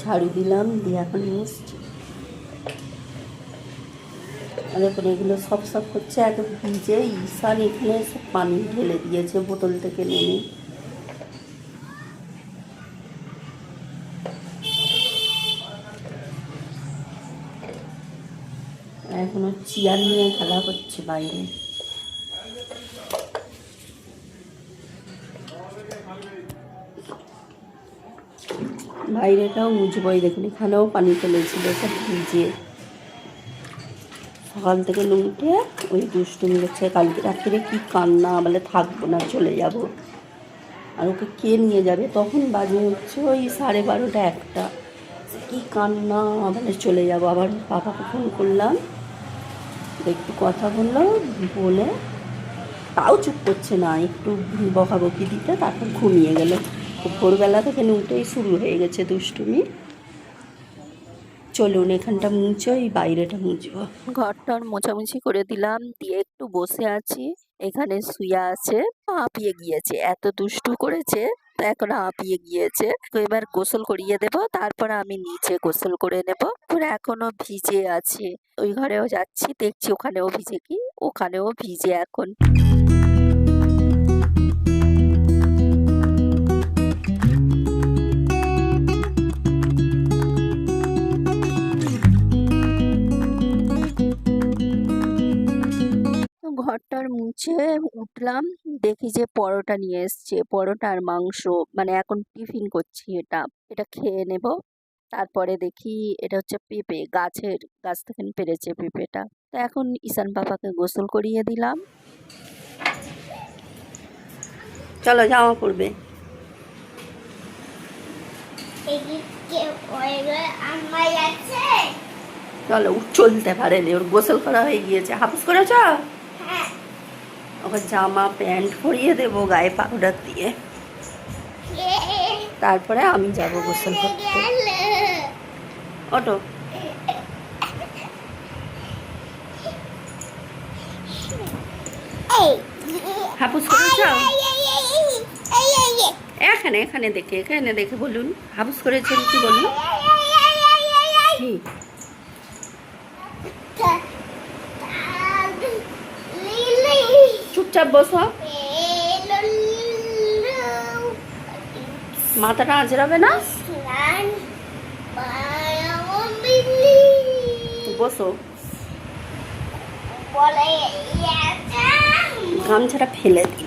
ঝাড়ু দিলাম, দিয়ে এখন মুছছি। আর এখন এগুলো সব সব হচ্ছে, এত ভিজে। ঈশান এখানে সব পানি ঢেলে দিয়েছে বোতল থেকে নেমে। এখনো চেয়ার নিয়ে খেলা করছে বাইরে। বাইরেটাও মুছবই, দেখুন এখানেও পানি ফেলেছিল সব ভিজে। সকাল থেকে উঠে ওই দুষ্টুমি করছে। কালকে রাত্রে কি কান্না, বলে থাকবো না চলে যাব। আর ওকে কে নিয়ে যাবে? তখন বাজে হচ্ছে ওই 12:30 1টা। কি কান্না, বলে চলে যাব। আবার পাপাকে ফোন করলাম, একটু কথা বললো, বলে তাও চুপ করছে না। একটু বকাবকি দিতে তারপর ঘুমিয়ে গেল। ভোরবেলা থেকে উঠেই শুরু হয়ে গেছে দুষ্টুমি। চলুন এখানটা মুছে ওই বাইরেটা মুছবো। ঘরটার মোছামুছি করে দিলাম, দিয়ে একটু বসে আছি। এখানে শুয়ে আছে, হাঁপিয়ে গিয়েছে, এত দুষ্টু করেছে তো এখন হাঁপিয়ে গিয়েছে। তো এবার গোসল করিয়ে দেব, তারপর আমি নিচে গোসল করে নেব। পুরো এখনো ভিজে আছে। ওই ঘরেও যাচ্ছি, দেখছি ওখানেও ভিজে কি, ওখানেও ভিজে এখন। ঘরটার মুছে উঠলাম, দেখি যে পরোটা নিয়ে এসছে, পরোটা আর মাংস। মানে এখন টিফিন করছি, এটা খেয়ে নেব। তারপরে দেখি এটা হচ্ছে পেঁপে, গাছ থেকে পেরেছে পেঁপেটা। তো এখন ঈশান পাপাকে গোসল করিয়ে দিলাম। চলো জামা পড়বে। চলো চলতে পারেনি, ওর গোসল করা হয়ে গিয়েছে। হাফিস করেছ? ওকে জামা প্যান্ট পরিয়ে দেবো গায়ে পাউডার দিয়ে, তারপরে আমি যাব গোসল করতে। অটো হাফুস করেছ? এখানে এখানে দেখে বলুন হাফুস করেছেন কি বলুন। কি চুপচাপ বসো, মাথাটা আঁচড়াবে না। বসো, গামছাটা ফেলে দিই।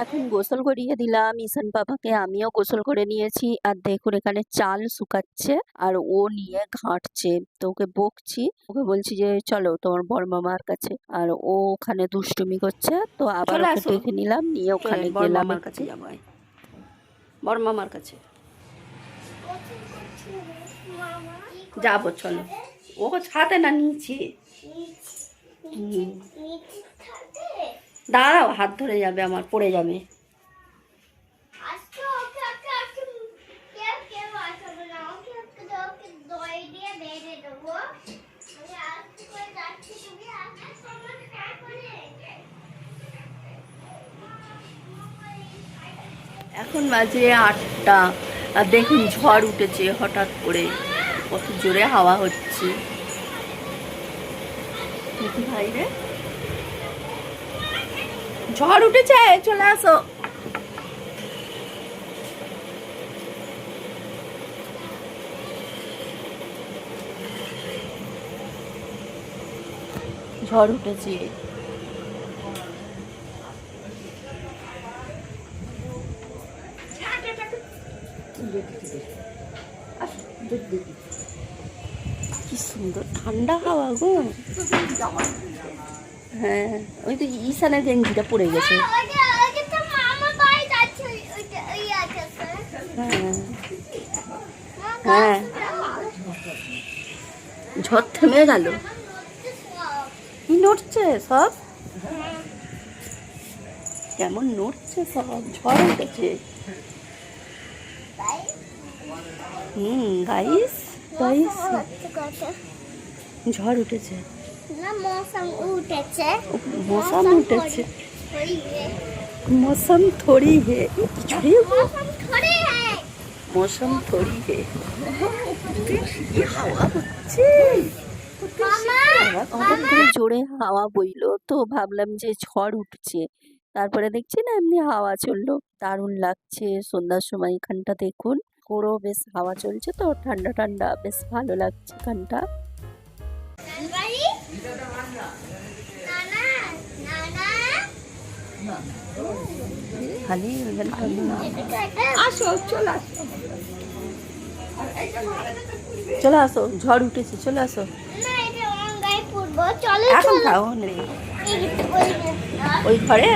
এখন গোসল করিয়ে দিলাম ঈশান পাপাকে, আমিও গোসল করে নিয়েছি। আর দেখুন এখানে চাল শুকাচ্ছে আর ও নিয়ে ঘাঁটছে। তো ওকে বকছি, ওকে বলছি যে চলো তোমার বড়মামার কাছে। আর ও ওখানে দুষ্টুমি করছে, তো আবার ওকে ডেকে নিলাম, নিয়ে ওখানে গেলাম। বড়মামার কাছে যাবো, বড়মামার কাছে যাবো, চলো। ও ছাদে না নিচে। দাঁড়াও, হাত ধরে যাবে আমার, পড়ে যাবে। এখন বাজে 8টা। আর দেখুন ঝড় উঠেছে হঠাৎ করে, কত জোরে হাওয়া হচ্ছে। বাইরে ঝড় উঠেছে, চলে আসো। ঝড় উঠেছে। কি সুন্দর ঠান্ডা হাওয়া গো। হ্যাঁ, ওই তো ঈশানের গেঞ্জিটা পড়ে গেছে। হ্যাঁ, ঝড় থেমে গেল। কি নড়ছে সব, কেমন নড়ছে সব, ঝড় উঠেছে। গাইস গাইস, ঝড় উঠেছে না, মৌসুম উঠেছে। মৌসুম উঠেছে, মৌসুম থোড়ি হে, কিছু थोड़ी है मौसम थोड़ी है কি হাওয়া হচ্ছে मामा হঠাৎ করে জোরে হাওয়া বইলো তো ভাবলাম যে ঝড় উঠছে তারপরে দেখছি না এমনি হাওয়া চললো দারুণ লাগছে সন্ধ্যার সময় এখানটা দেখুন পুরো বেশ হাওয়া চলছে তো ঠান্ডা ঠান্ডা বেশ ভালো লাগছে এখানটা बारी नाना नाना খালি আসো চলে আসো চলে আসো ঝড় উঠেছে চলে আসো না এটা অঙ্গাই পড়বো চলো এখন চলো খাও রে এই গিয়ে বলি ওই ঘরে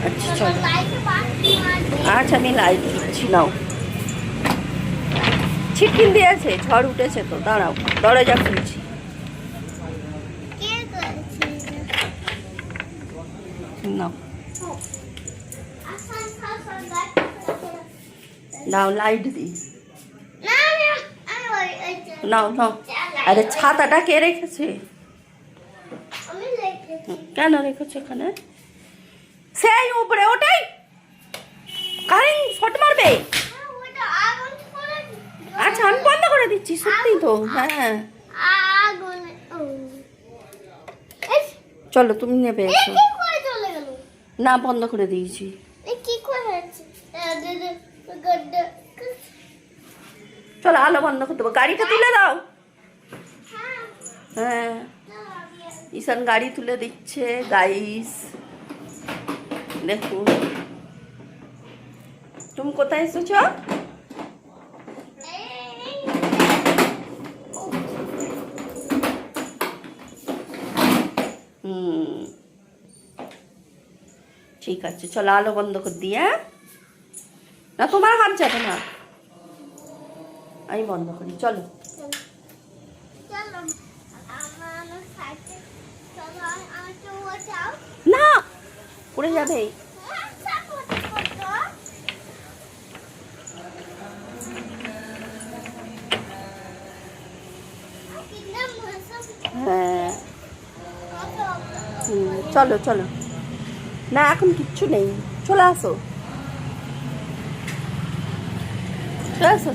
আচ্ছা চলো লাইট বাদ আচ্ছা আমি লাইট দিচ্ছি নাও ছিটকিন দিয়েছে ঝড় উঠেছে তো দাঁড়াও দরজা খুলছি কে করেছে নাও আসান খাসান গাছ নাও লাইট দিই না আমি ওই নাও নাও আরে ছাতাটা কে রেখেছে আমি লেখেছি কেন রেখেছো এখানে সেই উপরে ওটাই কারেন্ট শর্ট মারবে ওটা আগুন করে আচ্ছা আমি বন্ধ করে দিচ্ছি সত্যি তো হ্যাঁ আগুন ও এস চলো তুমি নেবে এই এসো কি করে চলে গেল না বন্ধ করে দিয়েছি এই কি করে হচ্ছে গড্ডা চলো আলো বন্ধ করে দেবো গাড়িটা তুলে দাও হ্যাঁ হ্যাঁ ঈশান গাড়ি তুলে দিচ্ছে গাইস দেখুন তুমি কোথায় এসেছো ঠিক আছে চলো আলো বন্ধ করে দিই হ্যাঁ না তোমার হাত যাবে না আমি বন্ধ করি চলো চলো আমার সাইকেল চলো আমার তো ওটাও না পড়ে যাবে হ্যাঁ চলো চলো না এখন কিচ্ছু নেই চলে আসো চলে আসো